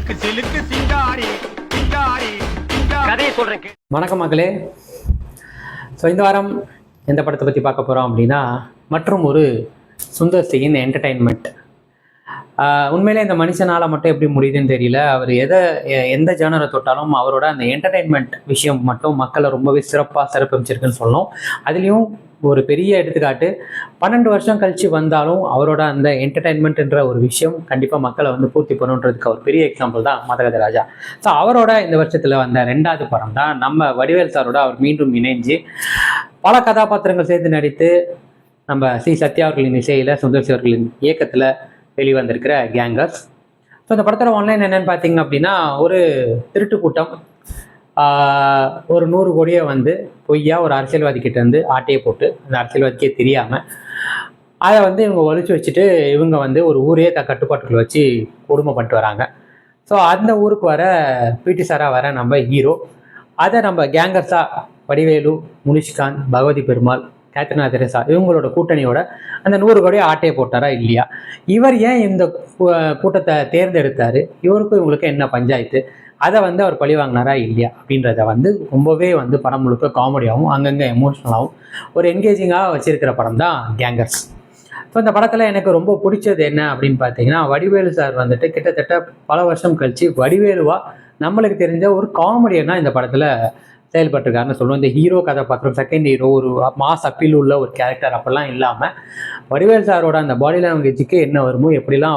சிலுக்கு சிலுக்கு சிங்காரி சிங்காரி கதையை சொல்றேன். வணக்கம் மக்களே. ஸோ இந்த வாரம் எந்த படத்தை பற்றி பார்க்க போகிறோம் அப்படின்னா, மற்றும் ஒரு சுந்தர் சியின் என்டர்டெயின்மெண்ட். உண்மையிலே இந்த மனுஷனால் மட்டும் எப்படி முடியுதுன்னு தெரியல. அவர் எந்த ஜானரை தொட்டாலும் அவரோட அந்த என்டர்டெயின்மெண்ட் விஷயம் மட்டும் மக்களை ரொம்பவே சிறப்பிச்சிருக்குன்னு சொல்லணும். அதுலேயும் ஒரு பெரிய எடுத்துக்காட்டு 12 வருஷம் கழித்து வந்தாலும் அவரோட அந்த என்டர்டெயின்மெண்ட்ன்ற ஒரு விஷயம் கண்டிப்பாக மக்களை பூர்த்தி பண்ணுன்றதுக்கு ஒரு பெரிய எக்ஸாம்பிள் தான் மதகத ராஜா. ஸோ அவரோட இந்த வருஷத்தில் வந்த 2வது படம் தான் நம்ம வடிவேல் சாரோட அவர் மீண்டும் இணைஞ்சு பல கதாபாத்திரங்கள் சேர்த்து நடித்து நம்ம சி சத்யா அவர்களின் இசையில் சுந்தர் சி அவர்களின் இயக்கத்தில் வெளிவந்திருக்கிற கேங்கர்ஸ். ஸோ இந்த படத்தில் ஆன்லைன் என்னென்னு பார்த்தீங்க அப்படின்னா, ஒரு திருட்டு கூட்டம் ஒரு 100 கோடியை பொய்யா ஒரு அரசியல்வாதி கிட்ட ஆட்டையை போட்டு அந்த அரசியல்வாதிக்கே தெரியாமல் அதை இவங்க ஒழிச்சு வச்சுட்டு இவங்க ஒரு ஊரையே கட்டுப்பாட்டுக்குள்ள வச்சு கொடுமை பண்ணிட்டு வராங்க. ஸோ அந்த ஊருக்கு வர பிடி சாரா வர நம்ம ஹீரோ, அதை நம்ம கேங்கர்ஸாக வடிவேலு, முனிஷ்காந்த், பகவதி பெருமாள், கேத்ரினா தெரசா இவங்களோட கூட்டணியோட அந்த 100 கோடியை ஆட்டையை போட்டாரா இல்லையா? இவர் ஏன் இந்த கூட்டத்தை தேர்ந்தெடுத்தார்? இவருக்கும் இவங்களுக்கு என்ன பஞ்சாயத்து? அதை அவர் பழி வாங்கினாரா இல்லையா அப்படின்றத ரொம்பவே படம் முழுக்க காமெடியாகவும் அங்கங்கே எமோஷ்னலாகவும் ஒரு என்கேஜிங்காக வச்சிருக்கிற படம் தான் கேங்கர்ஸ். ஸோ இந்த படத்தில் எனக்கு ரொம்ப பிடிச்சது என்ன அப்படின்னு பார்த்தீங்கன்னா, வடிவேலு சார் கிட்டத்தட்ட பல வருஷம் கழித்து வடிவேலுவாக நம்மளுக்கு தெரிஞ்ச ஒரு காமெடியனாக இந்த படத்தில் செயல்பட்டிருக்காருன்னு சொல்லுவோம். இந்த ஹீரோ கதாபாத்திரம், செகண்ட் ஹீரோ, ஒரு மாஸ் அப்பீல் உள்ள ஒரு கேரக்டர் அப்படிலாம் இல்லாமல் வடிவேல் சாரோட அந்த பாடி லாங்குவேஜுக்கு என்ன வருமோ, எப்படிலாம்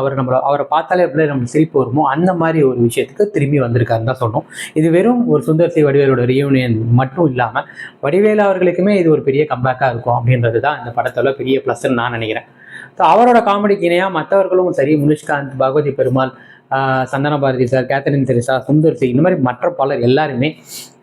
அவரை பார்த்தாலே எப்படி நம்மளுக்கு சிரிப்பு வருமோ அந்த மாதிரி ஒரு விஷயத்துக்கு திரும்பி வந்திருக்காருன்னு தான் சொல்லணும். இது வெறும் ஒரு சுந்தர் சி வடிவேலோட ரியூனியன் மட்டும் இல்லாமல் வடிவேல் அவர்களுக்குமே இது ஒரு பெரிய கம்பேக்காக இருக்கும் அப்படின்றது தான் இந்த படத்தோட பெரிய ப்ளஸ்ன்னு நான் நினைக்கிறேன். ஸோ அவரோட காமெடிக்கு இணையாக மற்றவர்களும் சரி, Munishkanth, Bhagavathi Perumal, Chandana Bharathi sir, Catherine Tresa, Sundar C, இந்த மாதிரி மற்ற பலர் எல்லாருமே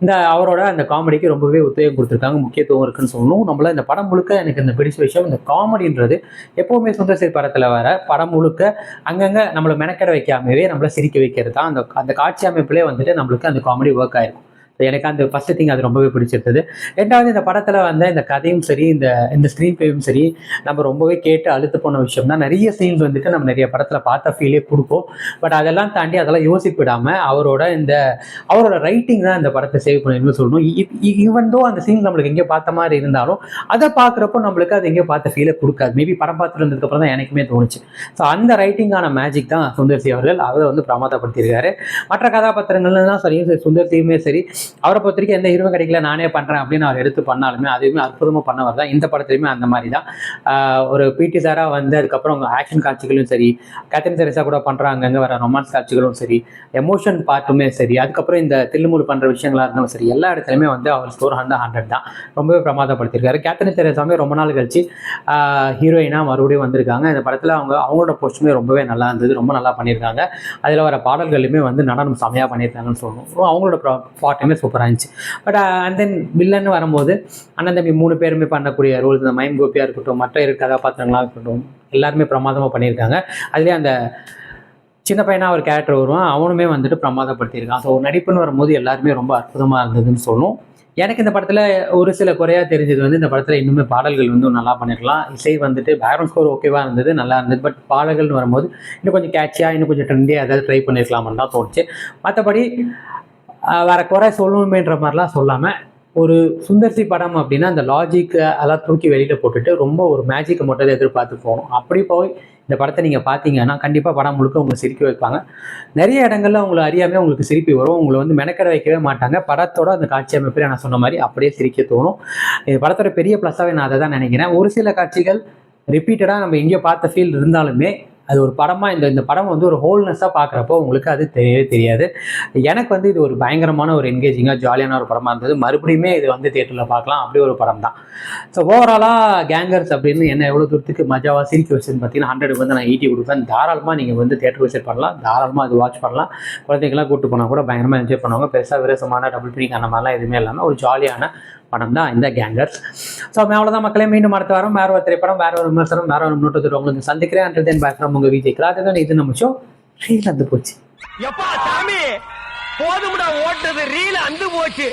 இந்த அவரோட அந்த காமெடிக்கு ரொம்பவே உத்வேகம் கொடுத்துருக்காங்க, முக்கியத்துவம் இருக்குன்னு சொல்லணும். நம்மள இந்த படம் முழுக்க எனக்கு இந்த பிடிச்ச விஷயம், இந்த காமெடின்றது எப்போவுமே சுந்தர் சி படத்தில் வர படம் முழுக்க அங்கங்கே நம்மளை மெனக்கட வைக்காமவே நம்மளை சிரிக்க வைக்கிறது தான் அந்த காட்சி அமைப்பிலே நம்மளுக்கு அந்த காமெடி ஒர்க் ஆயிருக்கும். எனக்கு அந்த ஃபஸ்ட்டு திங் அது ரொம்பவே பிடிச்சிருந்தது. 2வது, இந்த படத்தில் இந்த கதையும் சரி, இந்த ஸ்க்ரீன் பிளேயும் சரி, நம்ம ரொம்பவே கேட்டு அழுத்து போன விஷயம் தான். நிறைய சீன்ஸ் நம்ம நிறைய படத்தில் பார்த்த ஃபீலே கொடுக்கும். பட் அதெல்லாம் தாண்டி அதெல்லாம் யோசிப்பிடாமல் அவரோட ரைட்டிங் தான் இந்த படத்தை சேவ் பண்ணிருன்னு சொல்லணும். ஈவன் தோ அந்த சீன் நம்மளுக்கு எங்கேயோ பார்த்த மாதிரி இருந்தாலும் அதை பார்க்குறப்போ நம்மளுக்கு அது எங்கேயோ பார்த்த ஃபீலே கொடுக்காது. மேபி படம் பார்த்துட்டு இருந்ததுக்கப்புறம் தான் எனக்குமே தோணுச்சு. ஸோ அந்த ரைட்டிங்கான மேஜிக் தான் சுந்தர் சி அவர்கள் அதை பிரமாதப்படுத்தியிருக்காரு. மற்ற கதாபாத்திரங்கள்லாம் தான் சரி, சுந்தர் சியுமே சரி, அவரை பொறுத்த வரைக்கும் எந்த ஹீரோ கிடைக்கல நானே பண்ணுறேன் அப்படின்னு அவர் எடுத்து பண்ணாலுமே அதுவுமே அற்புதமாக பண்ணவர் தான். இந்த படத்துலையுமே அந்த மாதிரி தான். ஒரு பிடி சாராக அதுக்கப்புறம் ஆக்ஷன் காட்சிகளும் சரி, கேத்ரின் தெரசா கூட பண்ணுறாங்க, அங்கே வர ரொமான்ஸ் காட்சிகளும் சரி, எமோஷன் பார்ட்டுமே சரி, அதுக்கப்புறம் இந்த தில்லுமுழு பண்ணுற விஷயங்களாக இருந்தாலும் சரி, எல்லா இடத்துலையுமே அவர் ஸ்கோர் 100 தான் ரொம்பவே பிரமாதப்படுத்தியிருக்காரு. கேத்ரின் தெரசாமே ரொம்ப நாள் கழிச்சு ஹீரோயினாக மறுபடியும் வந்திருக்காங்க. இந்த படத்தில் அவங்களோட போஸ்ட்டுமே ரொம்பவே நல்லா இருந்தது, ரொம்ப நல்லா பண்ணியிருக்காங்க. அதில் வர பாடல்களுமே நடனம் செமையாக பண்ணியிருக்காங்கன்னு சொல்லணும். அவங்களோட பாட்டுமே சூப்பராக இருந்துச்சு. பட் அண்ட் தென் வில்லன்னு வரும்போது அண்ணன் தம்பி 3 பேருமே பண்ணக்கூடிய ரோல்ஸ், இந்த மைம் கோபியாக இருக்கட்டும், மற்ற கதாபாத்திரங்களாக இருக்கட்டும், எல்லாருமே பிரமாதமாக பண்ணியிருக்காங்க. அதுலேயே அந்த சின்ன பையனாக ஒரு கேரக்டர் வருவான், அவனுமே பிரமாதப்படுத்தியிருக்கான். ஸோ நடிப்புன்னு வரும்போது எல்லாருமே ரொம்ப அற்புதமாக இருந்ததுன்னு சொல்லணும். எனக்கு இந்த படத்தில் ஒரு சில குறையாக தெரிஞ்சது இந்த படத்தில் இன்னுமே பாடல்கள் நல்லா பண்ணிருக்கலாம். இசை பேக்ரவுண்ட் ஸ்கோர் ஓகேவாக இருந்தது, நல்லா இருந்தது. பட் பாடல்கள்னு வரும்போது இன்னும் கொஞ்சம் கேட்சியாக, இன்னும் கொஞ்சம் ட்ரெண்டியாக ஏதாவது ட்ரை பண்ணியிருக்கலாம்னு தான் தோணுச்சு. மற்றபடி வேற குறை சொல்லணுமேன்ற மாதிரிலாம் சொல்லாமல், ஒரு சுந்தர் சி படம் அப்படின்னா அந்த லாஜிக்கை அதெல்லாம் தூக்கி வெளியில் போட்டுட்டு ரொம்ப ஒரு மேஜிக்கை மட்டும் எதிர்பார்த்து போகணும். அப்படி போய் இந்த படத்தை நீங்கள் பார்த்தீங்கன்னா கண்டிப்பாக படம் முழுக்க உங்களை சிரிக்க வைப்பாங்க. நிறைய இடங்கள்ல உங்களை அறியாமல் உங்களுக்கு சிரிப்பு வரும். உங்களை மெனக்கட வைக்கவே மாட்டாங்க. படத்தோட அந்த காட்சி அமைப்பில் நான் சொன்ன மாதிரி அப்படியே சிரிக்க தோணும். இந்த படத்தோட பெரிய ப்ளஸ்ஸாகவே நான் அதை தான் நினைக்கிறேன். ஒரு சில காட்சிகள் ரிப்பீட்டடாக நம்ம எங்கேயோ பார்த்த ஃபீல் இருந்தாலுமே அது ஒரு படமாக இந்த படம் ஒரு ஹோல்னஸாக பார்க்குறப்போ உங்களுக்கு அது தெரியவே தெரியாது. எனக்கு இது ஒரு பயங்கரமான ஒரு என்கேஜிங்காக ஜாலியான ஒரு படமாக இருந்தது. மறுபடியுமே இது தியேட்டரில் பார்க்கலாம், அப்படி ஒரு படம் தான். ஸோ ஓவராலாக கேங்கர்ஸ் அப்படின்னு என்ன எவ்வளோ தூரத்துக்கு மஜாவாக சிரிக்க வச்சுன்னு பார்த்தீங்கன்னா 100க்கு நான் 80 கொடுப்பேன். தாராளமாக நீங்கள் தியேட்டர் விசிட் பண்ணலாம், தாராளமாக அது வாட்ச் பண்ணலாம். குழந்தைங்களாம் கூப்பிட்டு போனால் கூட பயங்கரமாக என்ஜாய் பண்ணுவாங்க. பெருசாக விரசமான டபுள் பினிக் அந்த மாதிரிலாம் எதுவுமே இல்லாமல் ஒரு ஜாலியான படம் தான் இந்த கேங்கர்ஸ். ஸோ அவ்வளோதான் மக்களே. மீண்டும் அடுத்த வாரம் வேற ஒரு திரைப்படம், வேற ஒரு விமர்சனம், வேற ஒரு முன்னோட்டத்தில் உங்களுக்கு சந்திக்கிறேன். அண்ட் தென் பேக் ஃப்ரம் உங்கள் விஜய் கிராதன். இது நம்ம ஷோ ரீல் வந்து போச்சு. எப்பா சாமி போதும்டா, ஓட்டது ரீல் வந்து போச்சு.